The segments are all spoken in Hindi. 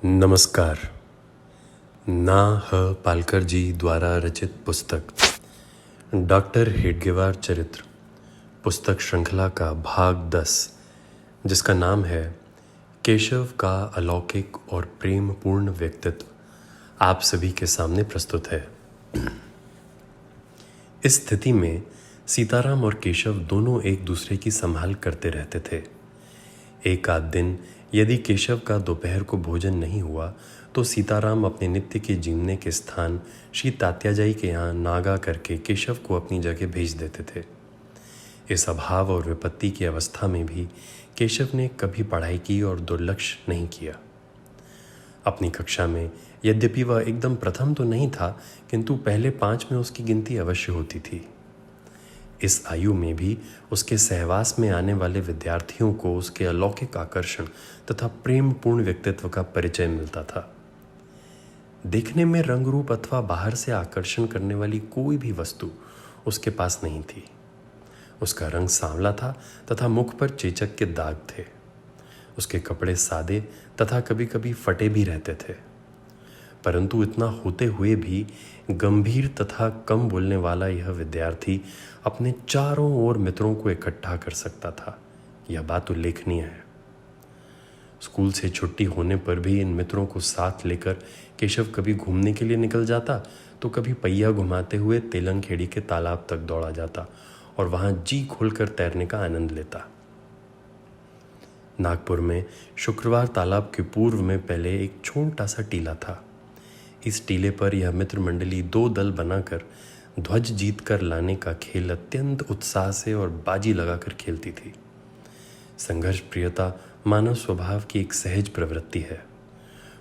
नमस्कार। ना. ह. पालकर जी द्वारा रचित पुस्तक डॉक्टर हेडगेवार चरित्र पुस्तक श्रृंखला का भाग 10, जिसका नाम है केशव का अलौकिक और प्रेमपूर्ण व्यक्तित्व, आप सभी के सामने प्रस्तुत है। इस स्थिति में सीताराम और केशव दोनों एक दूसरे की संभाल करते रहते थे। एक आध दिन यदि केशव का दोपहर को भोजन नहीं हुआ तो सीताराम अपने नित्य के जीवने के स्थान श्री तात्याजाई के यहाँ नागा करके केशव को अपनी जगह भेज देते थे। इस अभाव और विपत्ति की अवस्था में भी केशव ने कभी पढ़ाई की और दुर्लक्ष्य नहीं किया। अपनी कक्षा में यद्यपि वह एकदम प्रथम तो नहीं था, किंतु पहले 5 में उसकी गिनती अवश्य होती थी। इस आयु में भी उसके सहवास में आने वाले विद्यार्थियों को उसके अलौकिक आकर्षण तथा प्रेमपूर्ण व्यक्तित्व का परिचय मिलता था। देखने में रंग रूप अथवा बाहर से आकर्षण करने वाली कोई भी वस्तु उसके पास नहीं थी। उसका रंग सांवला था तथा मुख पर चेचक के दाग थे। उसके कपड़े सादे तथा कभी कभी फटे भी रहते थे, परंतु इतना होते हुए भी गंभीर तथा कम बोलने वाला यह विद्यार्थी अपने चारों ओर मित्रों को इकट्ठा कर सकता था। यह बात उल्लेखनीय है। स्कूल से छुट्टी होने पर भी इन मित्रों को साथ लेकर केशव कभी घूमने के लिए निकल जाता तो कभी पहिया घुमाते हुए तेलंगखेड़ी के तालाब तक दौड़ा जाता और वहां जी खोलकर तैरने का आनंद लेता। नागपुर में शुक्रवार तालाब के पूर्व में पहले एक छोटा सा टीला था। इस टीले पर यह मित्र मंडली 2 दल बनाकर ध्वज जीत कर लाने का खेल अत्यंत उत्साह से और बाजी लगाकर खेलती थी। संघर्ष प्रियता मानव स्वभाव की एक सहज प्रवृत्ति है,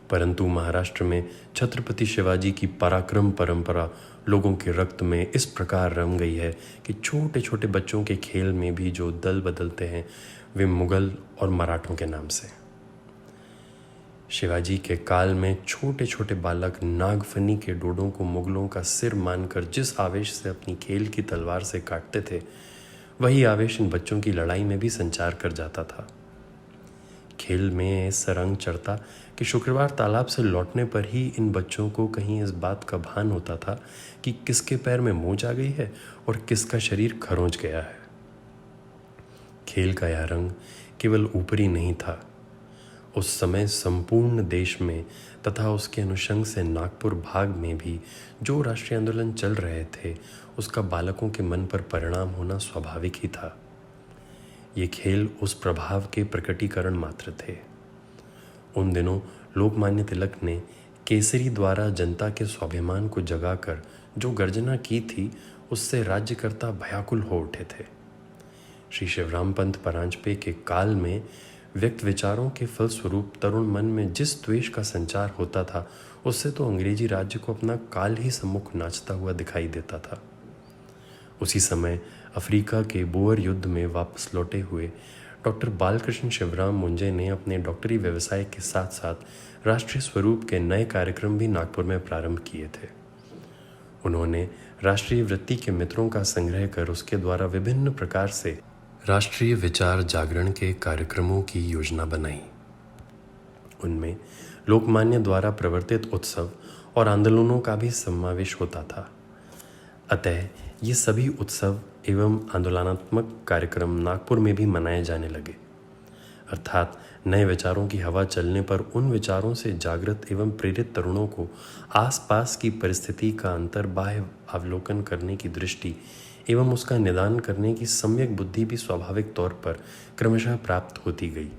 परंतु महाराष्ट्र में छत्रपति शिवाजी की पराक्रम परंपरा लोगों के रक्त में इस प्रकार रम गई है कि छोटे छोटे बच्चों के खेल में भी जो दल बदलते हैं वे मुगल और मराठों के नाम से। शिवाजी के काल में छोटे छोटे बालक नागफनी के डोडों को मुगलों का सिर मानकर जिस आवेश से अपनी खेल की तलवार से काटते थे, वही आवेश इन बच्चों की लड़ाई में भी संचार कर जाता था। खेल में इस रंग चढ़ता कि शुक्रवार तालाब से लौटने पर ही इन बच्चों को कहीं इस बात का भान होता था कि किसके पैर में मोच आ गई है और किसका शरीर खरोंच गया है। खेल का यह रंग केवल ऊपरी नहीं था। उस समय संपूर्ण देश में तथा उसके अनुषंग से नागपुर भाग में भी जो राष्ट्रीय आंदोलन चल रहे थे, उसका बालकों के मन पर परिणाम होना स्वाभाविक ही था। ये खेल उस प्रभाव के प्रकटीकरण मात्र थे। उन दिनों लोकमान्य तिलक ने केसरी द्वारा जनता के स्वाभिमान को जगाकर जो गर्जना की थी, उससे राज्यकर्ता भयाकुल हो उठे थे। श्री शिवराम पंत परांजपे के काल में व्यक्त विचारों के फलस्वरूप तरुण मन में जिस द्वेष का संचार होता था, उससे तो अंग्रेजी राज्य को अपना काल ही सम्मुख नाचता हुआ दिखाई देता था। उसी समय अफ्रीका के बोअर युद्ध में वापस लौटे हुए डॉक्टर बालकृष्ण शिवराम मुंजे ने अपने डॉक्टरी व्यवसाय के साथ साथ राष्ट्रीय स्वरूप के नए कार्यक्रम भी नागपुर में प्रारंभ किए थे। उन्होंने राष्ट्रीय वृत्ति के मित्रों का संग्रह कर उसके द्वारा विभिन्न प्रकार से राष्ट्रीय विचार जागरण के कार्यक्रमों की योजना बनाई। उनमें लोकमान्य द्वारा प्रवर्तित उत्सव और आंदोलनों का भी समावेश होता था। अतः ये सभी उत्सव एवं आंदोलनात्मक कार्यक्रम नागपुर में भी मनाए जाने लगे। अर्थात नए विचारों की हवा चलने पर उन विचारों से जागृत एवं प्रेरित तरुणों को आसपास की परिस्थिति का अंतर्बाह्य अवलोकन करने की दृष्टि एवं उसका निदान करने की सम्यक बुद्धि भी स्वाभाविक तौर पर क्रमशः प्राप्त होती गई।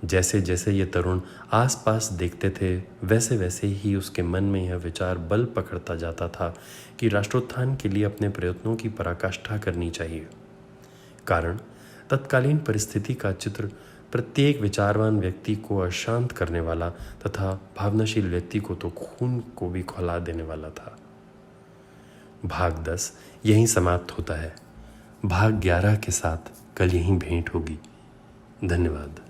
जैसे जैसे ये तरुण आसपास देखते थे, वैसे वैसे ही उसके मन में यह विचार बल पकड़ता जाता था कि राष्ट्रोत्थान के लिए अपने प्रयत्नों की पराकाष्ठा करनी चाहिए। कारण तत्कालीन परिस्थिति का चित्र प्रत्येक विचारवान व्यक्ति को अशांत करने वाला तथा भावनाशील व्यक्ति को तो खून को भी खौला देने वाला था। भाग 10 यहीं समाप्त होता है। भाग 11 के साथ कल यहीं भेंट होगी। धन्यवाद।